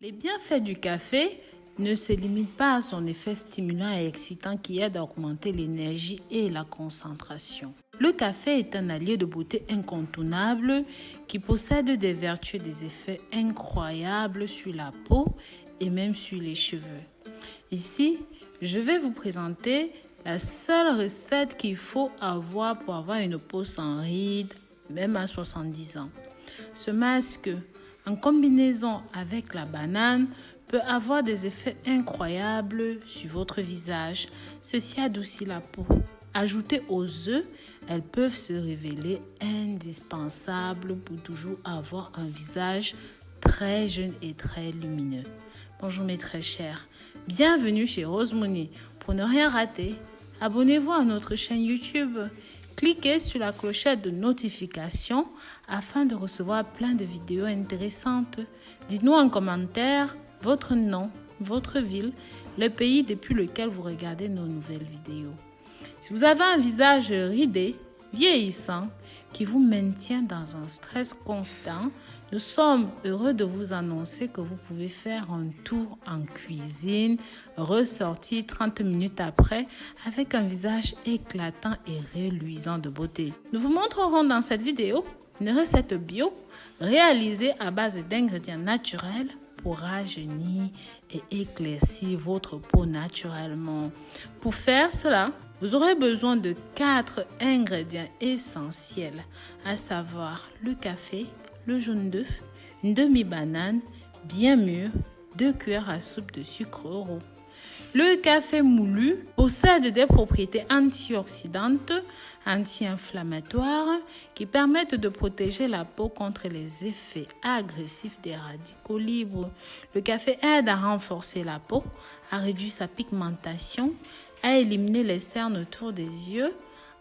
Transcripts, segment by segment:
Les bienfaits du café ne se limitent pas à son effet stimulant et excitant qui aide à augmenter l'énergie et la concentration. Le café est un allié de beauté incontournable qui possède des vertus et des effets incroyables sur la peau et même sur les cheveux. Ici, je vais vous présenter la seule recette qu'il faut avoir pour avoir une peau sans rides, même à 70 ans. Ce masque, en combinaison avec la banane, peut avoir des effets incroyables sur votre visage. Ceci adoucit la peau. Ajoutées aux œufs, elles peuvent se révéler indispensables pour toujours avoir un visage très jeune et très lumineux. Bonjour mes très chers, bienvenue chez Rose Money. Pour ne rien rater, abonnez-vous à notre chaîne YouTube. Cliquez sur la clochette de notification afin de recevoir plein de vidéos intéressantes. Dites-nous en commentaire votre nom, votre ville, le pays depuis lequel vous regardez nos nouvelles vidéos. Si vous avez un visage ridé, vieillissant, qui vous maintient dans un stress constant, nous sommes heureux de vous annoncer que vous pouvez faire un tour en cuisine, ressortir 30 minutes après avec un visage éclatant et reluisant de beauté. Nous vous montrerons dans cette vidéo une recette bio réalisée à base d'ingrédients naturels pour rajeunir et éclaircir votre peau naturellement. Pour faire cela, vous aurez besoin de 4 ingrédients essentiels, à savoir le café, le jaune d'œuf, une demi-banane bien mûre, 2 cuillères à soupe de sucre roux. Le café moulu possède des propriétés antioxydantes, anti-inflammatoires qui permettent de protéger la peau contre les effets agressifs des radicaux libres. Le café aide à renforcer la peau, à réduire sa pigmentation, à éliminer les cernes autour des yeux,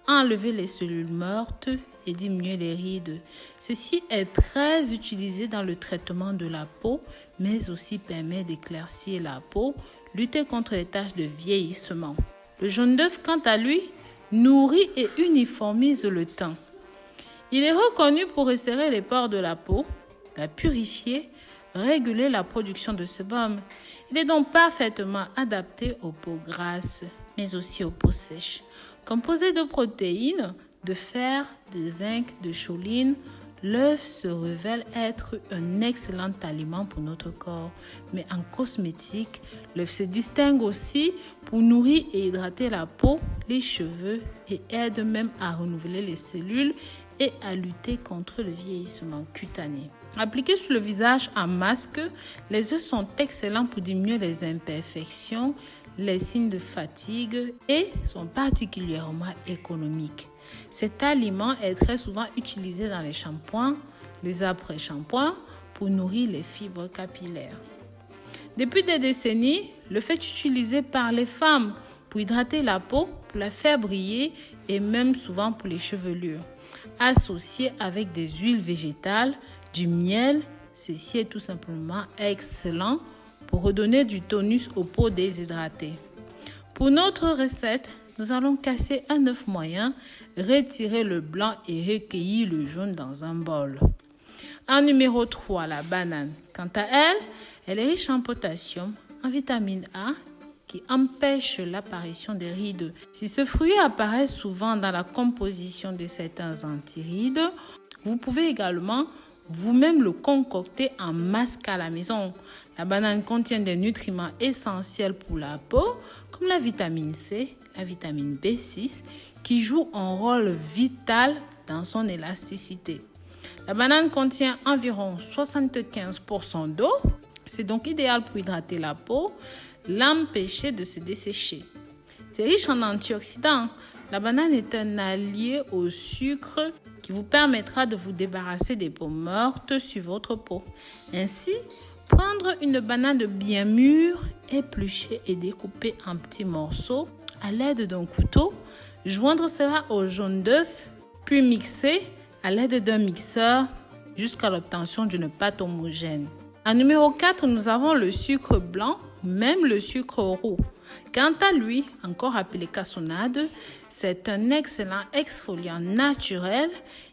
à enlever les cellules mortes et diminuer les rides. Ceci est très utilisé dans le traitement de la peau, mais aussi permet d'éclaircir la peau, lutter contre les taches de vieillissement. Le jaune d'œuf, quant à lui, nourrit et uniformise le teint. Il est reconnu pour resserrer les pores de la peau, la purifier, réguler la production de sébum. Il est donc parfaitement adapté aux peaux grasses, mais aussi aux peaux sèches. Composé de protéines, de fer, de zinc, de choline, l'œuf se révèle être un excellent aliment pour notre corps. Mais en cosmétique, l'œuf se distingue aussi pour nourrir et hydrater la peau, les cheveux et aide même à renouveler les cellules et à lutter contre le vieillissement cutané. Appliqués sur le visage en masque, les œufs sont excellents pour diminuer les imperfections, les signes de fatigue et sont particulièrement économiques. Cet aliment est très souvent utilisé dans les shampoings, les après-shampoings pour nourrir les fibres capillaires. Depuis des décennies, le fait utilisé par les femmes pour hydrater la peau, pour la faire briller et même souvent pour les chevelures. Associé avec des huiles végétales, du miel, ceci est tout simplement excellent pour redonner du tonus aux peaux déshydratées. Pour notre recette, nous allons casser un œuf moyen, retirer le blanc et recueillir le jaune dans un bol. En numéro 3, la banane. Quant à elle, elle est riche en potassium, en vitamine A, qui empêche l'apparition des rides. Si ce fruit apparaît souvent dans la composition de certains antirides, vous pouvez également vous-même le concocter en masque à la maison. La banane contient des nutriments essentiels pour la peau, comme la vitamine C, la vitamine B6, qui joue un rôle vital dans son élasticité. La banane contient environ 75% d'eau. C'est donc idéal pour hydrater la peau, l'empêcher de se dessécher. C'est riche en antioxydants. La banane est un allié au sucre qui vous permettra de vous débarrasser des peaux mortes sur votre peau. Ainsi, prendre une banane bien mûre, éplucher et découper en petits morceaux à l'aide d'un couteau, joindre cela au jaune d'œuf, puis mixer à l'aide d'un mixeur jusqu'à l'obtention d'une pâte homogène. En numéro 4, nous avons le sucre blanc, même le sucre roux. Quant à lui, encore appelé cassonade, c'est un excellent exfoliant naturel.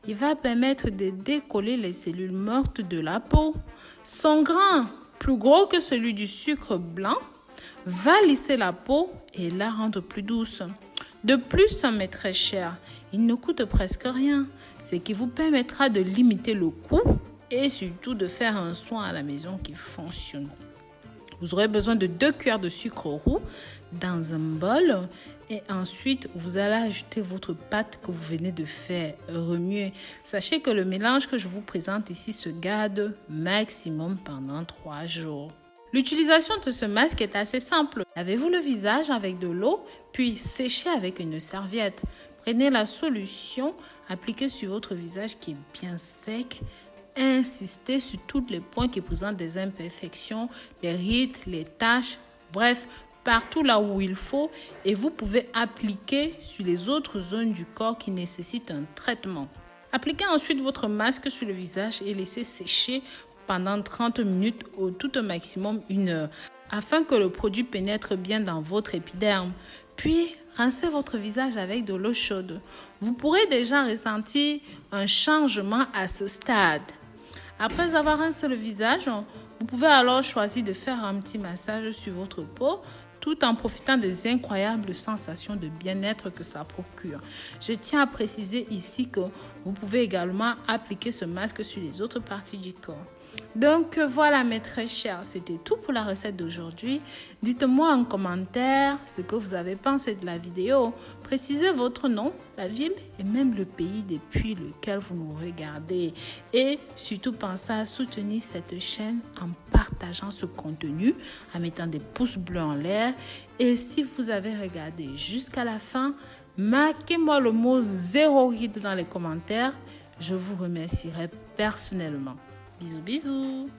Il va permettre de décoller les cellules mortes de la peau. Son grain plus gros que celui du sucre blanc, va lisser la peau et la rendre plus douce. De plus, mais très cher, il ne coûte presque rien, ce qui vous permettra de limiter le coût et surtout de faire un soin à la maison qui fonctionne. Vous aurez besoin de 2 cuillères de sucre roux dans un bol et ensuite vous allez ajouter votre pâte que vous venez de faire remuer. Sachez que le mélange que je vous présente ici se garde maximum pendant 3 jours. L'utilisation de ce masque est assez simple. Lavez-vous le visage avec de l'eau, puis séchez avec une serviette. Prenez la solution, appliquez sur votre visage qui est bien sec. Insistez sur tous les points qui présentent des imperfections, les rides, les taches, bref, partout là où il faut. Et vous pouvez appliquer sur les autres zones du corps qui nécessitent un traitement. Appliquez ensuite votre masque sur le visage et laissez sécher pendant 30 minutes ou tout au maximum 1 heure afin que le produit pénètre bien dans votre épiderme. Puis, rincez votre visage avec de l'eau chaude. Vous pourrez déjà ressentir un changement à ce stade. Après avoir rincé le visage, vous pouvez alors choisir de faire un petit massage sur votre peau tout en profitant des incroyables sensations de bien-être que ça procure. Je tiens à préciser ici que vous pouvez également appliquer ce masque sur les autres parties du corps. Donc voilà mes très chers, c'était tout pour la recette d'aujourd'hui. Dites-moi en commentaire ce que vous avez pensé de la vidéo. Précisez votre nom, la ville et même le pays depuis lequel vous nous regardez. Et surtout pensez à soutenir cette chaîne en partageant ce contenu, en mettant des pouces bleus en l'air. Et si vous avez regardé jusqu'à la fin, marquez-moi le mot 0 ride dans les commentaires. Je vous remercierai personnellement. Bisous, bisous.